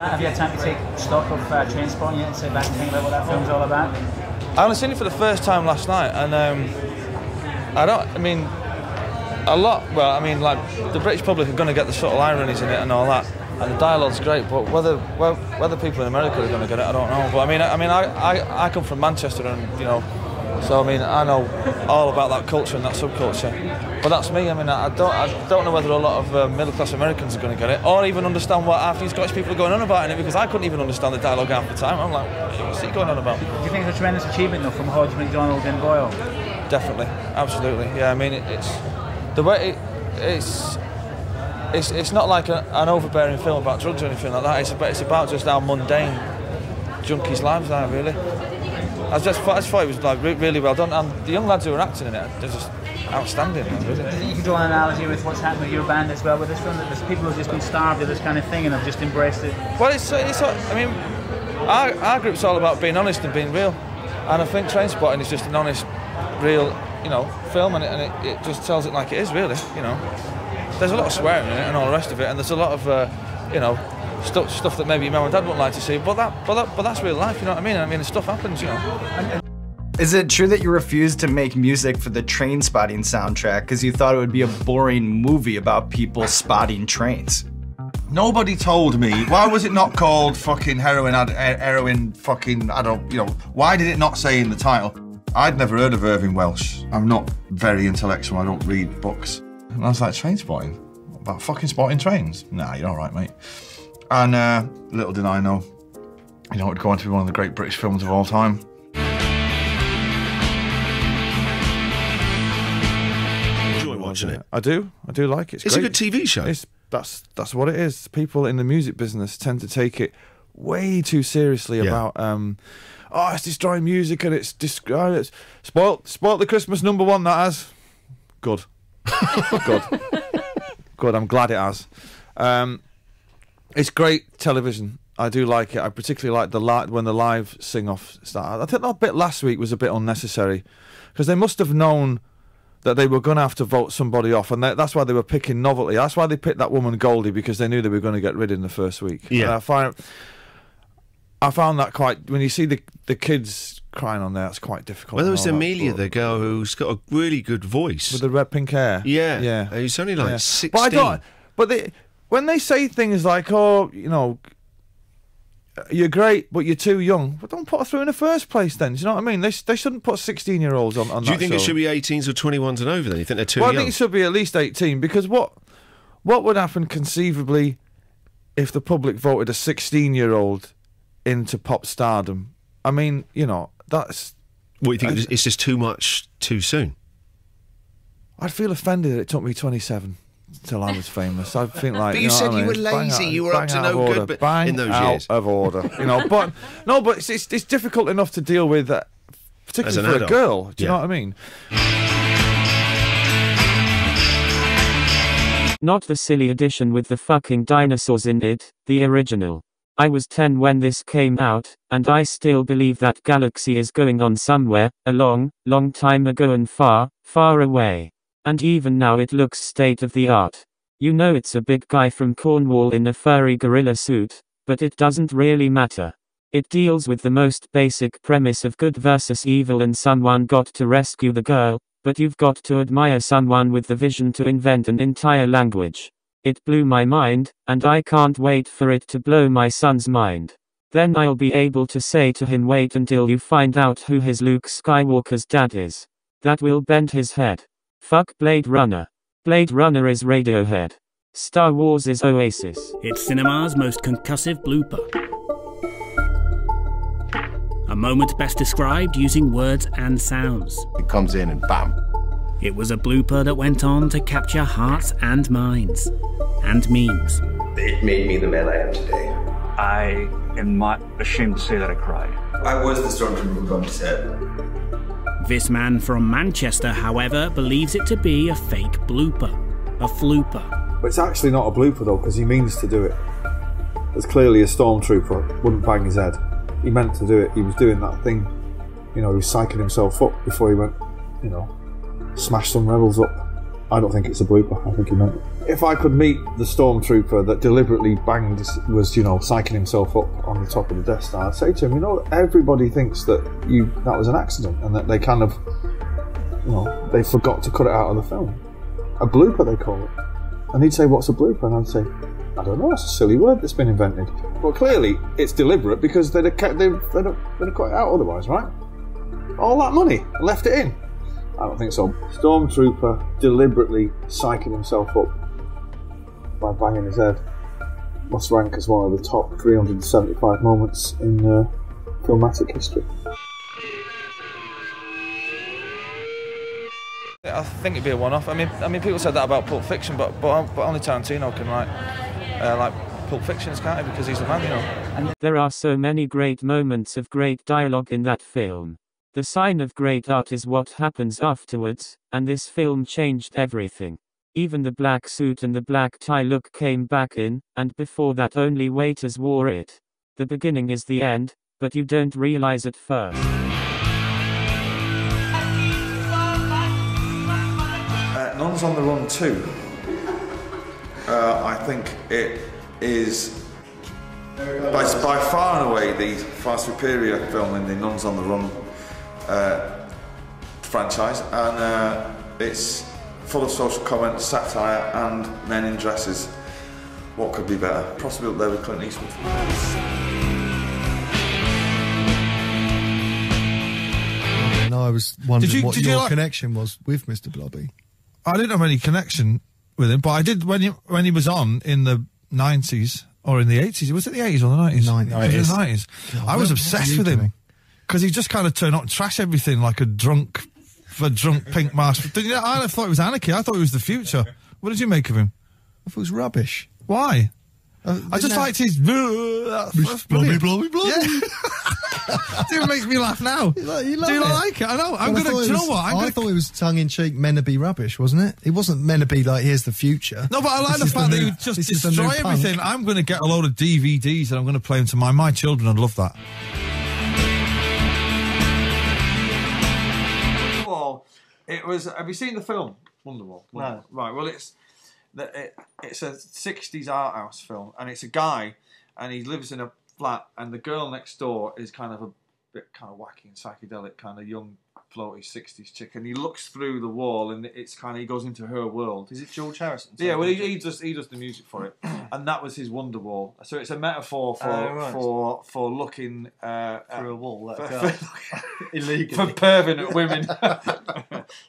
Have you had time to take stock of Trainspotting yet and sit back and think about what that film's all about? I only seen it for the first time last night, and like the British public are going to get the subtle ironies in it and all that, and the dialogue's great, but whether people in America are going to get it, I don't know. But I come from Manchester, and you know, so I mean I know all about that culture and that subculture. But that's me. I mean I don't know whether a lot of middle class Americans are going to get it, or even understand what half these Scottish people are going on about in it, because I couldn't even understand the dialogue half the time. I'm like, what's he going on about? Do you think it's a tremendous achievement though from Hodge, MacDonald and Boyle? Definitely, absolutely. Yeah, I mean it's the way it's not like an overbearing film about drugs or anything like that. It's about just how mundane junkies' lives are, really. I just thought it was like really well done, and the young lads who were acting in it, they're just outstanding. Really. Do you think you could draw an analogy with what's happened with your band as well with this film? That there's people who've just been starved of this kind of thing and have just embraced it. Well, I mean, our group's all about being honest and being real, and I think Trainspotting is just an honest, real, you know, film, and it just tells it like it is, really. You know, there's a lot of swearing in it and all the rest of it, and there's a lot of, you know, stuff that maybe your mum and dad wouldn't like to see, but that's real life. You know what I mean? I mean, stuff happens, you know. Is it true that you refused to make music for the Trainspotting soundtrack because you thought it would be a boring movie about people spotting trains? Nobody told me. Why was it not called fucking heroin fucking, I don't, you know, why did it not say in the title? I'd never heard of Irving Welsh. I'm not very intellectual, I don't read books. And I was like, Trainspotting? About fucking spotting trains? Nah, you're all right, mate. And little did I know, you know, it'd go on to be one of the great British films of all time. Watching it. I do like it. It's a good TV show. That's what it is. People in the music business tend to take it way too seriously about oh, it's destroying music and it's spoiled the Christmas #1 that has. Good. Good, I'm glad it has. It's great television. I do like it. I particularly like when the live sing-off started. I think that bit last week was a bit unnecessary because they must have known that they were going to have to vote somebody off, and that's why they were picking novelty. That's why they picked that woman Goldie, because they knew they were going to get rid in the first week. Yeah, I found that quite. When you see the kids crying on there, it's quite difficult. Well, there was Amelia, the girl who's got a really good voice with the red pink hair. Yeah, yeah. Who's only like 16. But when they say things like, "Oh, you know, you're great, but you're too young," well, don't put her through in the first place then. Do you know what I mean? They shouldn't put 16-year-olds on that. Do you think it should be 18s or 21s and over then? You think they're too young? I think it should be at least 18, because what would happen conceivably if the public voted a 16-year-old into pop stardom? I mean, you know, that's... What, you think it's just too much too soon? I'd feel offended that it took me 27 until I was famous. I think like. But you said you were lazy. You were up to no good. But in those years, out of order, you know. But no, but it's difficult enough to deal with, particularly for a girl. Do you know what I mean? Not the silly edition with the fucking dinosaurs in it, the original. I was 10 when this came out, and I still believe that galaxy is going on somewhere, a long, long time ago and far, far away. And even now it looks state of the art. You know it's a big guy from Cornwall in a furry gorilla suit, but it doesn't really matter. It deals with the most basic premise of good versus evil, and someone got to rescue the girl, but you've got to admire someone with the vision to invent an entire language. It blew my mind, and I can't wait for it to blow my son's mind. Then I'll be able to say to him, wait until you find out who his Luke Skywalker's dad is. That will bend his head. Fuck Blade Runner. Blade Runner is Radiohead. Star Wars is Oasis. It's cinema's most concussive blooper. A moment best described using words and sounds. It comes in and bam. It was a blooper that went on to capture hearts and minds. And memes. It made me the man I am today. I am not ashamed to say that I cried. I was the stormtrooper who bumped his head. This man from Manchester, however, believes it to be a fake blooper. A flooper. But it's actually not a blooper though, because he means to do it. There's clearly a stormtrooper wouldn't bang his head. He meant to do it. He was doing that thing. You know, he was psyching himself up before he went, you know, smash some rebels up. I don't think it's a blooper. I think he meant it. If I could meet the stormtrooper that deliberately banged, was, you know, psyching himself up on the top of the Death Star, I'd say to him, you know, everybody thinks that that was an accident and that they kind of, you know, they forgot to cut it out of the film. A blooper, they call it. And he'd say, what's a blooper? And I'd say, I don't know, it's a silly word that's been invented. Well, clearly, it's deliberate because they'd have cut it out otherwise, right? All that money, and left it in. I don't think so. Stormtrooper deliberately psyching himself up by banging his head must rank as one of the top 375 moments in filmatic history. I think it'd be a one-off. I mean, people said that about Pulp Fiction, but only Tarantino can write like Pulp Fiction, can't he? Because he's the man, you know. And there are so many great moments of great dialogue in that film. The sign of great art is what happens afterwards, and this film changed everything. Even the black suit and the black tie look came back in, and before that only waiters wore it. The beginning is the end, but you don't realize it first. Nuns on the Run 2. I think it is by far and away the far superior film in the Nuns on the Run franchise, and it's full of social comment, satire, and men in dresses. What could be better? Possibly up there with Clint Eastwood. No, I was wondering what your connection was with Mr. Blobby. I didn't have any connection with him, but I did when he was on in the 90s or in the 80s. Was it the 80s or the 90s? 90s. I was obsessed with him because he just kind of turned up and trash everything like a drunk pink mask. I thought it was anarchy. I thought it was the future. What did you make of him? I thought it was rubbish. Why? I just liked his blobby. Yeah. Dude, it makes me laugh now. Do you like it? I know. Do you know what? I thought it was tongue-in-cheek, meant to be rubbish, wasn't it? It wasn't meant to be like, here's the future. No, but I like the fact that he would just destroy everything. I'm going to get a load of DVDs and I'm going to play them to my children. I'd love that. Wonderwall. It was. Have you seen the film Wonderwall? No. Right. Well, it's a 60s art house film, and it's a guy, and he lives in a flat, and the girl next door is kind of a bit kind of wacky and psychedelic, kind of young, floaty 60s chick, and he looks through the wall, and it's kind of, he goes into her world. Is it George Harrison? Yeah, well, he does the music for it, and that was his Wonderwall. So it's a metaphor for looking through a wall, illegally for perving at women.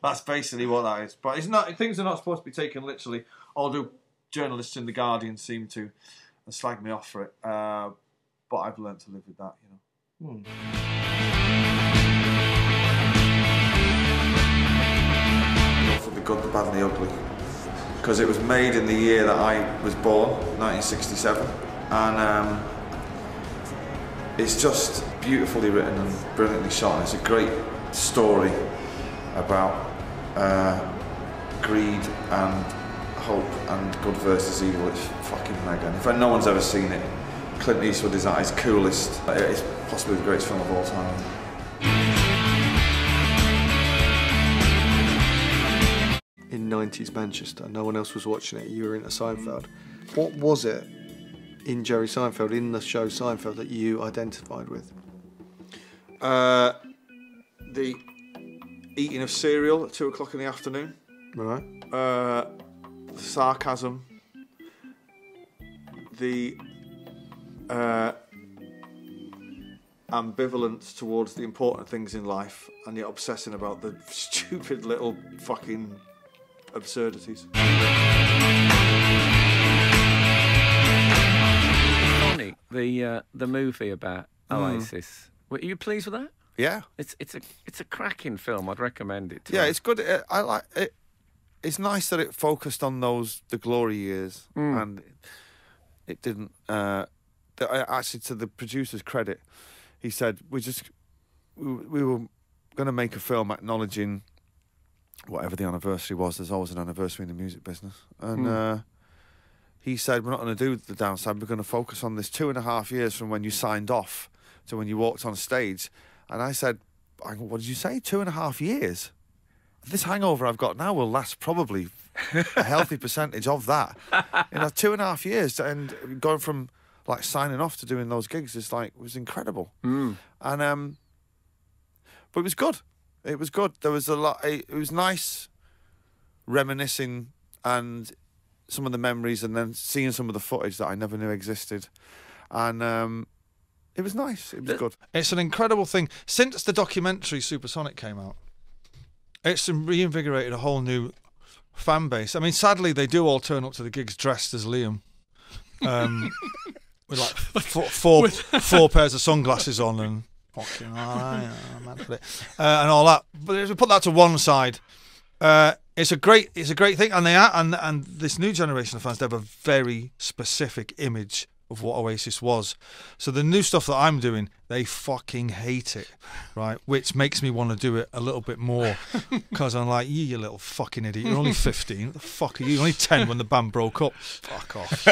That's basically what that is. But it's not. Things are not supposed to be taken literally. Although journalists in the Guardian seem to slag me off for it. But I've learned to live with that, you know. For the good, the bad, and the ugly, because it was made in the year that I was born, 1967, and it's just beautifully written and brilliantly shot. And it's a great story about greed and hope and good versus evil. It's fucking mega. And if no one's ever seen it, Clint Eastwood is at his coolest. It's possibly the greatest film of all time. In 90s Manchester, no one else was watching it, you were into Seinfeld. What was it in Jerry Seinfeld, in the show Seinfeld, that you identified with? The eating of cereal at 2 o'clock in the afternoon. Right. Sarcasm. The ambivalence towards the important things in life, and yet obsessing about the stupid little fucking absurdities. Funny, the movie about Oasis. Were you pleased with that? Yeah, it's a cracking film. I'd recommend it. Yeah, it's good. I like it. It's nice that it focused on the glory years, and it didn't. Actually, to the producer's credit, he said we were going to make a film acknowledging whatever the anniversary was. There's always an anniversary in the music business, and he said we're not going to do the downside. We're going to focus on this 2.5 years from when you signed off to when you walked on stage. And I said, what did you say? 2.5 years? this hangover I've got now will last probably a healthy percentage of that. 2.5 years, and going from like signing off to doing those gigs is like was incredible. And but it was good. It was good. There was a lot. It was nice reminiscing and some of the memories, and then seeing some of the footage that I never knew existed, and it was nice. It was good. It's an incredible thing. Since the documentary Supersonic came out, it's reinvigorated a whole new fan base. I mean, sadly, they do all turn up to the gigs dressed as Liam, with like four pairs of sunglasses on and fucking I'm mad for it, and all that. But if we put that to one side, it's a great thing, and and this new generation of fans, they have a very specific image of what Oasis was. So the new stuff that I'm doing, they fucking hate it, right? Which makes me want to do it a little bit more, because I'm like, you little fucking idiot, you're only 15, what the fuck are you? You're only 10 when the band broke up. Fuck off.